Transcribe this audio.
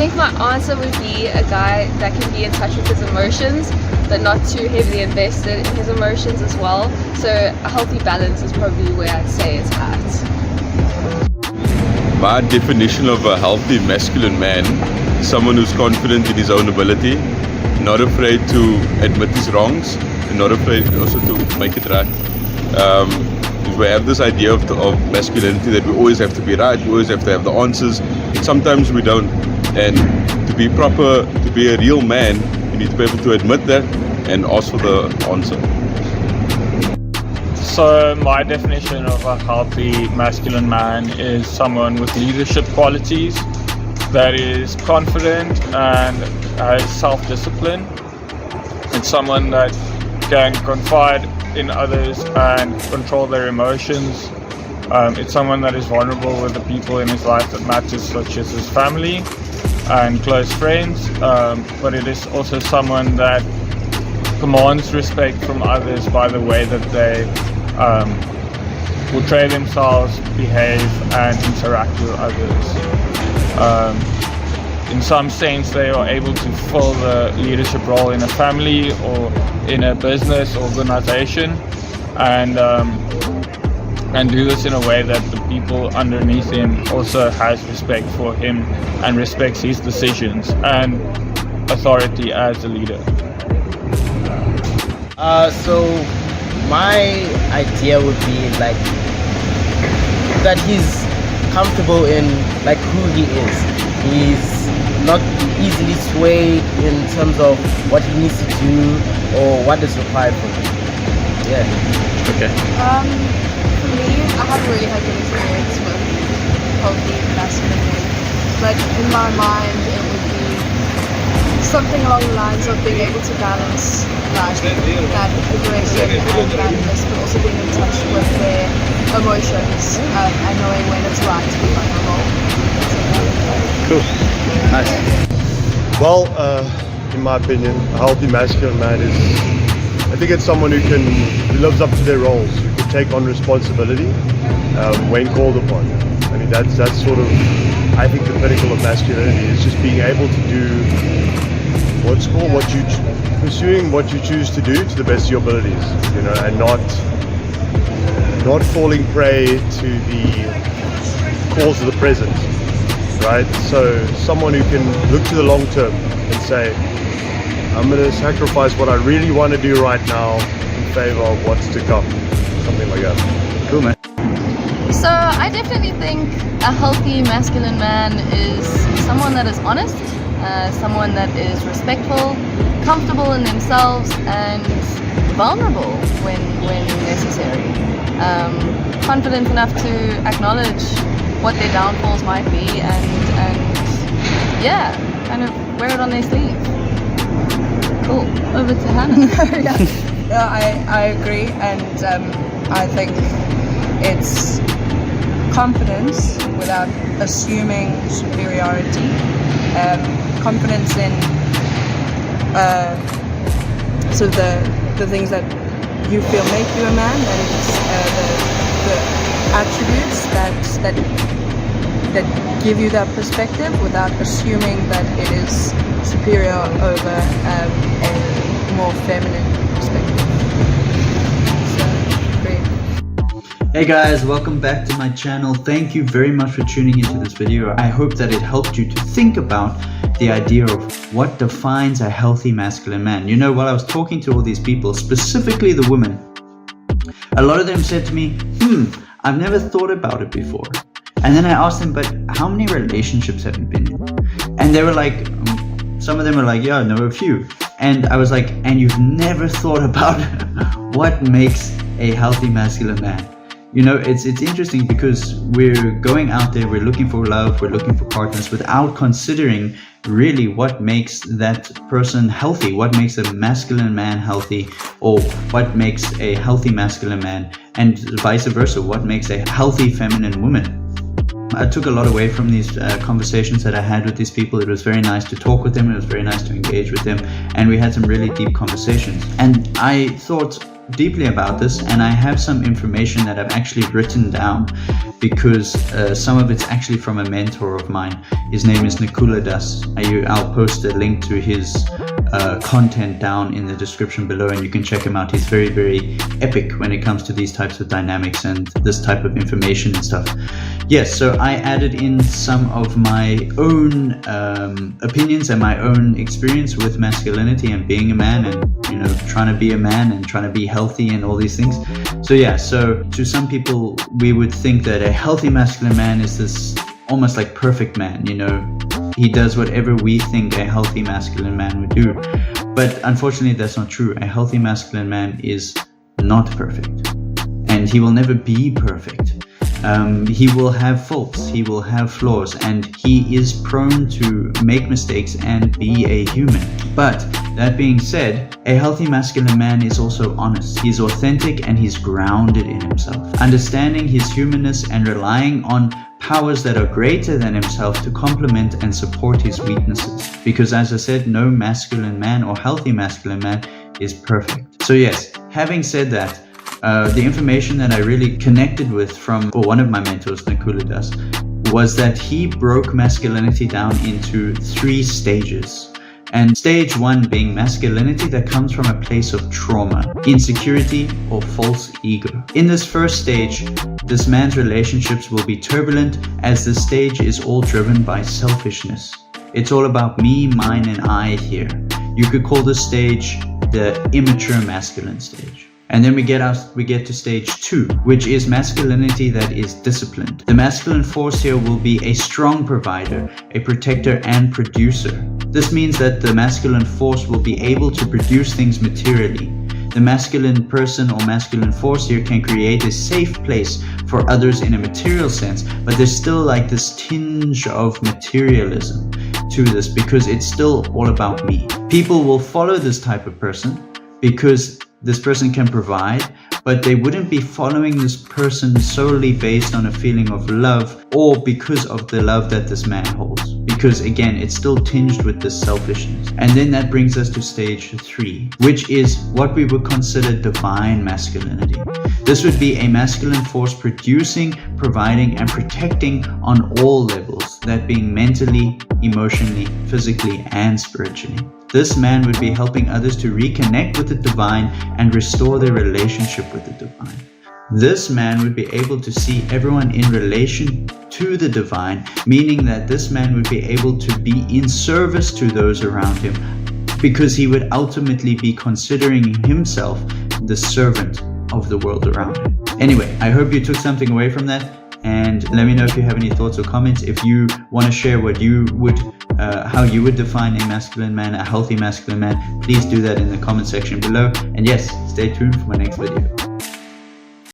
think my answer would be a guy that can be in touch with his emotions, but not too heavily invested in his emotions as well. So a healthy balance is probably where I'd say it's at. My definition of a healthy masculine man is someone who's confident in his own ability, not afraid to admit his wrongs, and not afraid also to make it right. We have this idea of masculinity that we always have to be right, we always have to have the answers, and sometimes we don't. And to be proper, to be a real man, you need to be able to admit that and ask for the answer. So my definition of a healthy masculine man is someone with leadership qualities, that is confident and has self-discipline. It's someone that can confide in others and control their emotions. It's someone that is vulnerable with the people in his life that matters, such as his family and close friends, but it is also someone that commands respect from others by the way that they portray themselves, behave and interact with others. In some sense they are able to fill the leadership role in a family or in a business organization, and do this in a way that the people underneath him also has respect for him and respects his decisions and authority as a leader. So my idea would be like that he's comfortable in like who he is. He's not easily swayed in terms of what he needs to do or what is required from him. Yeah. Okay. For me, I haven't really had good experience with healthy masculinity, but in my mind it would be something along the lines of being able to balance like that aggression and madness, but also being in touch with their emotions and knowing when it's right to be vulnerable. Cool. Nice. Well, in my opinion, a healthy masculine man is, I think it's someone who lives up to their roles, who can take on responsibility when called upon. I mean, that's sort of, I think, the pinnacle of masculinity is just being able to do pursuing what you choose to do to the best of your abilities, you know, and not falling prey to the calls of the present, right? So someone who can look to the long term and say, I'm going to sacrifice what I really want to do right now in favor of what's to come, something like that. Cool, man. So I definitely think a healthy masculine man is someone that is honest, someone that is respectful, comfortable in themselves and vulnerable when necessary. Confident enough to acknowledge what their downfalls might be and yeah, kind of wear it on their sleeve. Cool. Over to Hannah. I agree, and I think it's confidence without assuming superiority, confidence in sort of the things that you feel make you a man, and the attributes that give you that perspective without assuming that it is superior over a more feminine perspective. So, great. Hey guys, welcome back to my channel. Thank you very much for tuning into this video. I hope that it helped you to think about the idea of what defines a healthy masculine man. You know, while I was talking to all these people, specifically the women, a lot of them said to me, I've never thought about it before. And then I asked them, but how many relationships have you been in? And they were like, some of them were like, yeah, I know a few. And I was like, and you've never thought about what makes a healthy masculine man? You know, it's interesting because we're going out there, we're looking for love, we're looking for partners without considering really what makes that person healthy, what makes a masculine man healthy, or what makes a healthy masculine man, and vice versa, what makes a healthy feminine woman. I took a lot away from these conversations that I had with these people. It was very nice to talk with them, it was very nice to engage with them, and we had some really deep conversations. And I thought deeply about this, and I have some information that I've actually written down because some of it's actually from a mentor of mine. His name is Nakula. I'll post a link to his content down in the description below, and you can check him out. He's very, very epic when it comes to these types of dynamics and this type of information and stuff. Yes, so I added in some of my own opinions and my own experience with masculinity and being a man, and, you know, trying to be a man and trying to be healthy and all these things. So yeah, so to some people, we would think that a healthy masculine man is this almost like perfect man, you know. He does whatever we think a healthy masculine man would do. But unfortunately, that's not true. A healthy masculine man is not perfect. And he will never be perfect. He will have faults, he will have flaws, and he is prone to make mistakes and be a human. But that being said, a healthy masculine man is also honest. He's authentic and he's grounded in himself, understanding his humanness and relying on powers that are greater than himself to complement and support his weaknesses. Because as I said, no masculine man or healthy masculine man is perfect. So yes, having said that, the information that I really connected with from one of my mentors, Nakula, was that he broke masculinity down into 3 stages. And stage 1 being masculinity that comes from a place of trauma, insecurity, or false ego. In this first stage, this man's relationships will be turbulent, as this stage is all driven by selfishness. It's all about me, mine, and I here. You could call this stage the immature masculine stage. And then we get to stage 2, which is masculinity that is disciplined. The masculine force here will be a strong provider, a protector, and producer. This means that the masculine force will be able to produce things materially. The masculine person or masculine force here can create a safe place for others in a material sense, but there's still like this tinge of materialism to this, because it's still all about me. People will follow this type of person because this person can provide, but they wouldn't be following this person solely based on a feeling of love or because of the love that this man holds. Because again, it's still tinged with this selfishness. And then that brings us to stage 3, which is what we would consider divine masculinity. This would be a masculine force producing, providing, and protecting on all levels, that being mentally, emotionally, physically, and spiritually. This man would be helping others to reconnect with the divine and restore their relationship with the divine. This man would be able to see everyone in relation to the divine, meaning that this man would be able to be in service to those around him, because he would ultimately be considering himself the servant of the world around him. Anyway, I hope you took something away from that. And let me know if you have any thoughts or comments. If you want to share what you would, how you would define a masculine man, a healthy masculine man, please do that in the comment section below. And yes, stay tuned for my next video.